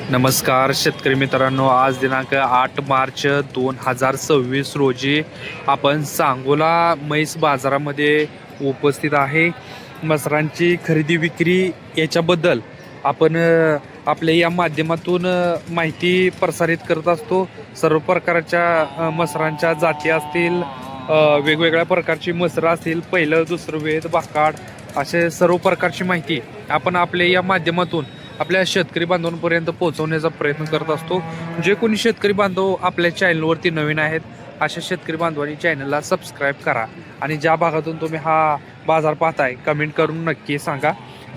नमस्कार शेतकरी मित्रांनो, आज दिनांक 8 मार्च 2026 रोजी आपण सांगोला म्हैस बाजारामध्ये उपस्थित आहे. मसरांची खरेदी विक्री याच्याबद्दल आपण आपल्या या माध्यमातून माहिती प्रसारित करत असतो. सर्व प्रकारच्या मसरांच्या जाती असतील, वेगवेगळ्या प्रकारची मसरं असतील, पहिलं दुसरं वेद बाकाड असे सर्व प्रकारची माहिती आपण आपल्या या माध्यमातून आपल्या शेतकरी बांधवांपर्यंत पोहोचवण्याचा प्रयत्न करत असतो. जे कोणी शेतकरी बांधव आपल्या चॅनलवरती नवीन आहेत अशा शेतकरी बांधवांनी चॅनलला सबस्क्राईब करा आणि ज्या भागातून तुम्ही हा बाजार पाहताय कमेंट करून नक्की सांगा.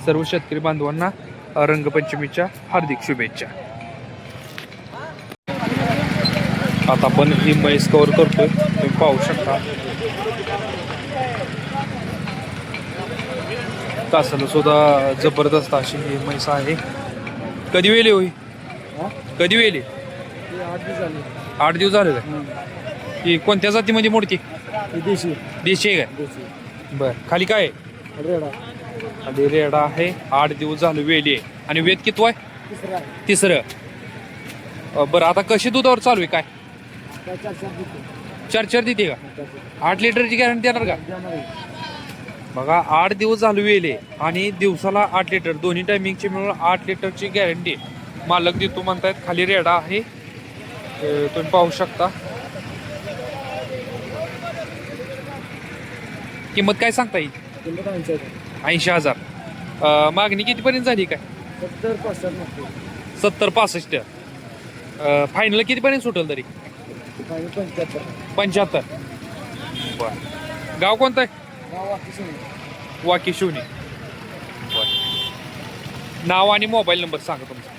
सर्व शेतकरी बांधवांना रंगपंचमीच्या हार्दिक शुभेच्छा. आता आपण ही म्हैस कव्हर करतोय, तुम्ही पाहू शकता. कासाला सुद्धा जबरदस्त अशी ही म्हैस आहे. कधी वेली होई कधी वेली 8 दिवस झाले काय? ती कोणत्या जातीमध्ये मोडती? देशी आहे काय? बर, खाली काय आहे? खाली रेडा आहे. 8 दिवस झाले वेली आहे. आणि वेद किती आहे? तिसरं. बरं, आता कशी दुधावर चालू आहे काय? 4 देते का? 8 लिटरची गॅरंटी देणार का? बघा, 8 दिवस झाले वेले आणि दिवसाला 8 लिटर, दोन्ही टायमिंगची मिळून 8 लिटरची गॅरंटी मालक देतो म्हणतायत. खाली रेडा आहे, तुम्ही पाहू शकता. किंमत काय सांगता येईल? 80,000. मागणी कितीपर्यंत झाली काय? 70-65. फायनल कितीपर्यंत सुटेल तरी? 75. बर, गाव कोणतं आहे? वाकी शिवणी. नाव आणि मोबाईल नंबर सांगा तुमचा.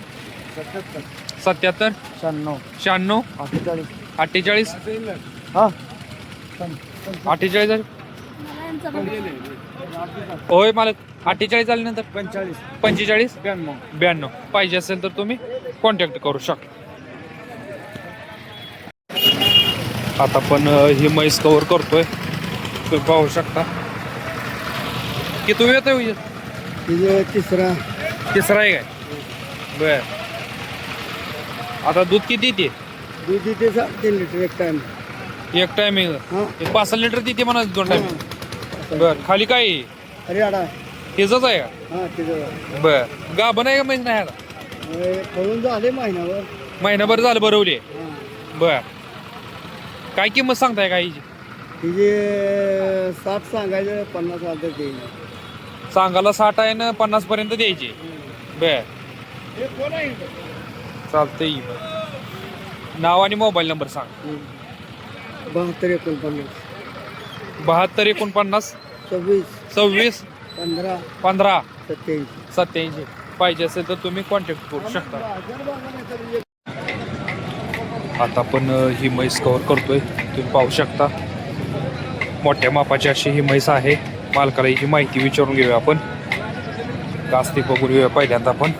77 96 48 48. होय मालक, 48 झाल्यानंतर 45 92 पाहिजे असेल तर तुम्ही कॉन्टॅक्ट करू शकता. आता आपण ही म्हैस कव्हर करतोय, तुम्ही पाहू शकता. किती वेळ आहे? तिसरा आहे काय? बर, आता दूध किती देते? दूध देते 3 लिटर एक टाइम. एक 5 लिटर देते म्हणा 2 टाइम. बर, खाली काय आहे? हरियाणा हेच आहे का? बर, गाभण आहे का महिना नाही? आता पळून झाले महिनाभर झालं भरवली. बर, काय किंमत सांगताय काय हिची? तिचे 60 सांगायचं, 50 आलं देईल. सांगायला 60 आहे ना, 50 पर्यंत द्यायची. बर, चालतंय. नाव आणि मोबाईल नंबर सांग. 72 49 72 49 26 15 87. पाहिजे असेल तर तुम्ही कॉन्टॅक्ट करू शकता. आता आपण ही म्हैस कव्हर करतोय, तुम्ही पाहू शकता. मोठ्या मापाची अशी ही म्हैस आहे. मालकाला ही माहिती विचारून घेऊया आपण. कास्ती बघून घेऊया पहिल्यांदा आपण.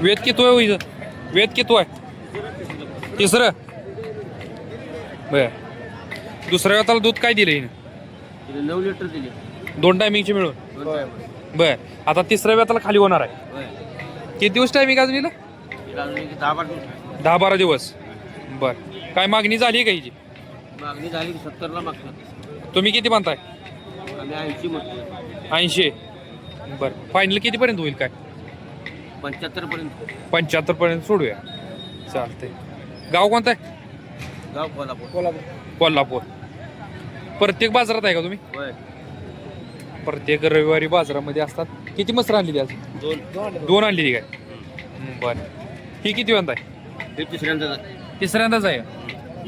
वेद किती आहे? वेद किती आहे? तिसरं. बर, दुसऱ्या वेताला दूध काय दिलं हिनं? 9 लिटर दिले, 2 टायमिंगची मिळून. बर, आता तिसऱ्या वेताला खाली होणार आहे. किती दिवस टायमिंग अजून हिला? 10-12 दिवस. बर, काय मागणी झाली का हिची? मागणी झाली 70ला मागतात. तुम्ही किती म्हणताय? आम्ही 80 म्हणतो. 80. बर, फायनल कितीपर्यंत होईल काय? 75 पर्यंत. 75 पर्यंत सोडूया. चालतंय. गाव कोणतं आहे? गाव कोल्हापूर. कोल्हापूर. प्रत्येक बाजारात आहे का तुम्ही? होय, प्रत्येक रविवारी बाजारामध्ये असतात. किती मसर आणली आज? 2 आणली काय? बर, ही किती वेळा आहे? हे तिसऱ्यांदाच आहे.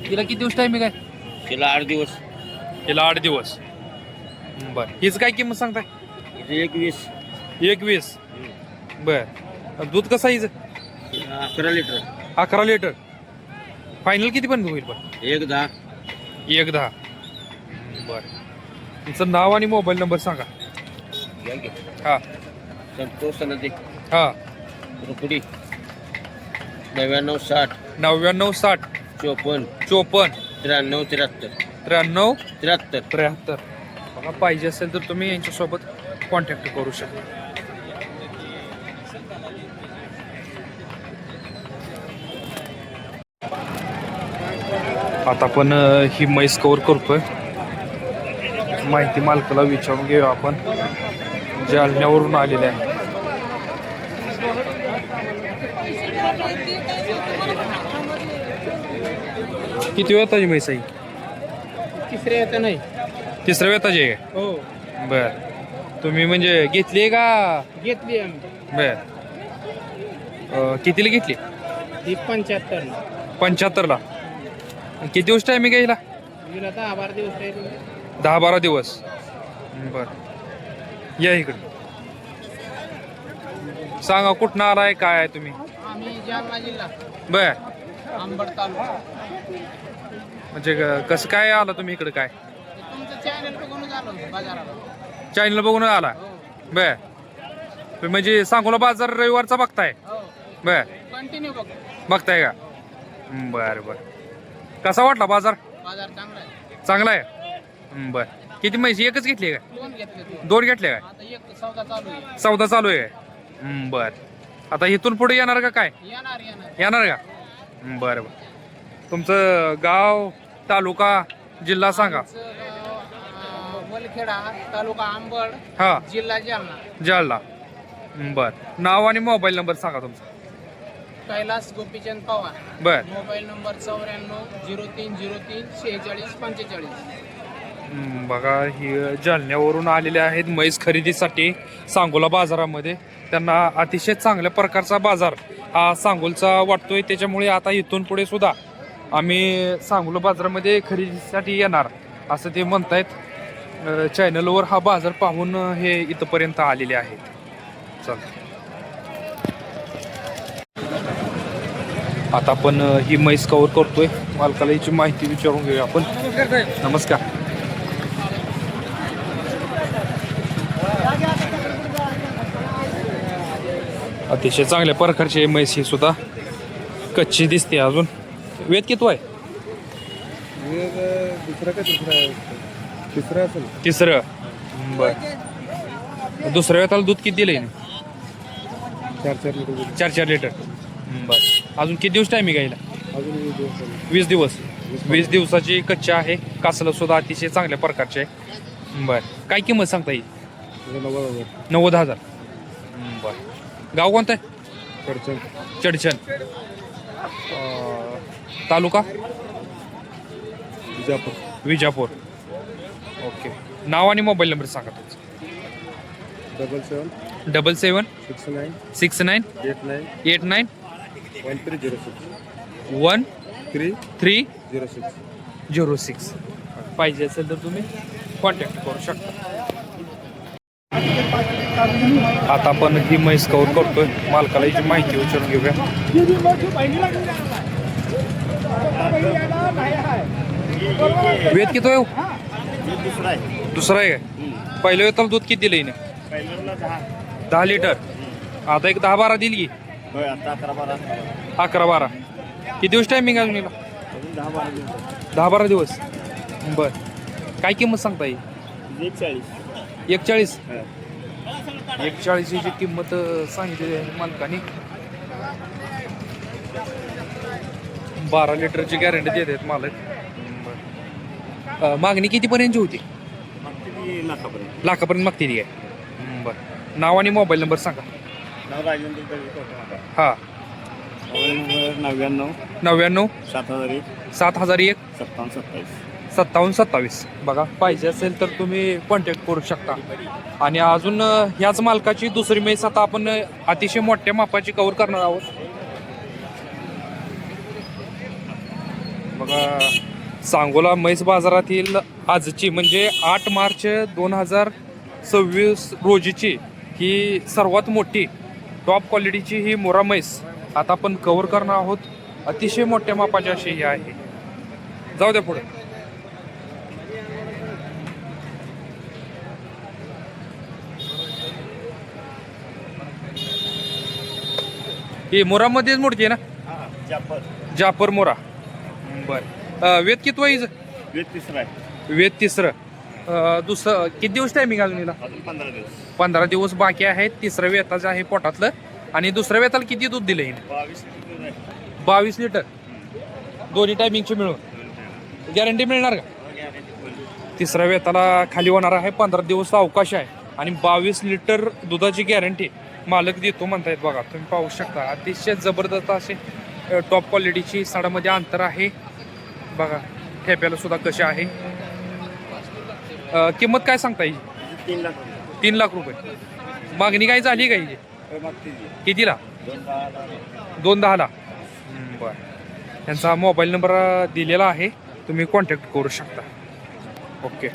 तिला किती दिवस टाइमिंग आहे? तिला 8 दिवस. तिला 8 दिवस. बर, हीच काय किंमत सांगताय? 21. बर, दूध कसं आहे हिचं? 11 लिटर. 11 लिटर. फायनल कितीपर्यंत होईल? पण 1-10. बर, तुमचं नाव आणि मोबाईल नंबर सांगा. हा संतोष नदी हा रुपडी 99 60 99 60 54 54 93 73 93 73. 73. बघा पाहिजे असेल तर तुम्ही यांच्यासोबत कॉन्टॅक्ट करू शकता. आता आपण ही म्हैस कवर करतोय. माहिती मालकाला विचारून घेऊया आपण. जालन्यावरून आलेले आहे. किती वेताची म्हैस आहे? तिसऱ्या येतं नाही. तिसऱ्या वेताची आहे हो का? बर. तुम्ही म्हणजे घेतली आहे का? घेतली आम्ही. बर. कितीला घेतली? ही 75. 75ला. किती दिवस टायमिंग आहे हिला? हिला 10-12 दिवस आहे. 10-12 दिवस. बर. या इकडे सांगा कुठनं आलाय काय आहे तुम्ही? आम्ही जालना जिल्हा बर. अंबड तालुका. म्हणजे कसं काय आला तुम्ही इकडे? काय तुमचं चॅनल बघून आलो बाजाराला. चॅनल बघून आला? बर. तुम्ही म्हणजे सांगोला बाजार रविवारचा बघताय? हो बर. कंटिन्यू बघ. बघताय का? बर बर. कसा वाटला बाजार? बाजार चांगला आहे. चांगला आहे. बर. किती म्हैसी एकच घेतली का? 2 घेतले. दोन घेतल्या काय? आता एक सौदा चालू आहे. सौदा चालू आहे काय? बर. आता इथून पुढे येणार का काय? येणार. येणार का? बरं बरं. तुमचं गाव, तालुका, जिल्हा सांगा. आमचं गाव, वलखेडा, तालुका अंबड, हा, जिल्हा जालना. जालना. बर. नाव आणि मोबाईल नंबर सांगा तुमचा. कैलास गोपीचंद पवार. बर. Mobile number 9403034645. बघा ही जालन्यावरून आलेले आहेत म्हैस खरेदीसाठी सांगोला बाजारामध्ये. त्यांना अतिशय चांगल्या प्रकारचा बाजार हा सांगोलचा वाटतोय. त्याच्यामुळे आता इथून पुढे सुद्धा आम्ही सांगोला बाजारामध्ये खरेदीसाठी येणार असं ते म्हणतायत. चॅनलवर हा बाजार पाहून हे इथपर्यंत आलेले आहेत. चल आता आपण ही म्हैस कवर करतोय. मालकाला याची माहिती विचारून घेऊया आपण. नमस्कार. अतिशय चांगल्या प्रकारची म्हैस ही सुद्धा कच्ची दिसते अजून. वेद किती आहे? दुसरा का तिसरा असेल. तिसरं. बर. दुसऱ्या वेळेला दूध किती दिलंय? 4 लिटर. 4 लिटर. बर. अजून किती दिवस टायमिंग आहे? अजून 20 दिवस. 20 दिवसाची कच्ची आहे. कासला सुद्धा अतिशय चांगल्या प्रकारचे आहे. बर. काय किंमत सांगता येईल? 90,000. बर. गाव कोणतं आहे? चडचण. तालुका विजापूर. ओके. नाव आणि मोबाईल नंबर सांगा तुमचा. 77 77 69 69 89 89 1306 1306. पाहिजे असेल तर तुम्ही कॉन्टॅक्ट करू शकता. आता आपण ही म्हैस कवर करतोय. मालकाला याची माहिती विचारून घेऊया. वेद किती आहे? दुसरा आहे काय? पहिल्या वेताला दूध किती दिलं हिने? 10 लिटर. आता एक 10-12 दिली की? 11-12. किती दिवस टायमिंग आहे अजून हिला? 10-12 दिवस. बर. काय किंमत सांगता येईल? 41. 41 ची किंमत सांगितली आहे मालकाने. 12 लिटरची गॅरंटी देत आहेत मालक. मागणी कितीपर्यंतची होती? लाखापर्यंत मागते ती काय? बरं. नाव आणि मोबाईल नंबर सांगा. हां. 99 7001 5727. बघा पाहिजे असेल तर तुम्ही कॉन्टॅक्ट करू शकता. आणि अजून ह्याच मालकाची दुसरी म्हैस आता आपण अतिशय मोठ्या मापाची कव्हर करणार आहोत. बघा सांगोला म्हैस बाजारातील आजची म्हणजे 8 मार्च 2026 रोजीची ही सर्वात मोठी टॉप क्वालिटीची ही मोरा म्हैस आता आपण कव्हर करणार आहोत. अतिशय मोठ्या मापाची अशी ही आहे. जाऊ द्या पुढे. ही मोरामध्येच मोडती आहे ना? जापर मोरा. बर. वेद किती वाईज? वेद तिसरा आहे. वेद तिसरं. दुसरं किती दिवस टायमिंग अजून हिला? अजून 15 दिवस. 15 दिवस बाकी आहेत. तिसरं वेताचं आहे पोटातलं. आणि दुसऱ्या वेताला किती दूध दिलं हिने? 22 लिटर आहे. 22 लिटर दोन्ही टायमिंगचे मिळून. गॅरंटी मिळणार का? तिसऱ्या वेताला खाली होणार आहे. 15 दिवस अवकाश आहे आणि 22 लिटर दुधाची गॅरंटी मालक देतो म्हणतायत. बघा तुम्ही पाहू शकता अतिशय जबरदस्त असे टॉप क्वालिटीची साडामध्ये अंतर आहे. बघा ठेप्याला सुद्धा कसे आहे. किंमत काय सांगता येईल? 3 लाख रुपये. 3 लाख रुपये. मागणी काय झाली का हिची? मागते ती. कितीला? 2-10. 2-10ला. बरं. त्यांचा मोबाईल नंबर दिलेला आहे, तुम्ही कॉन्टॅक्ट करू शकता. ओके.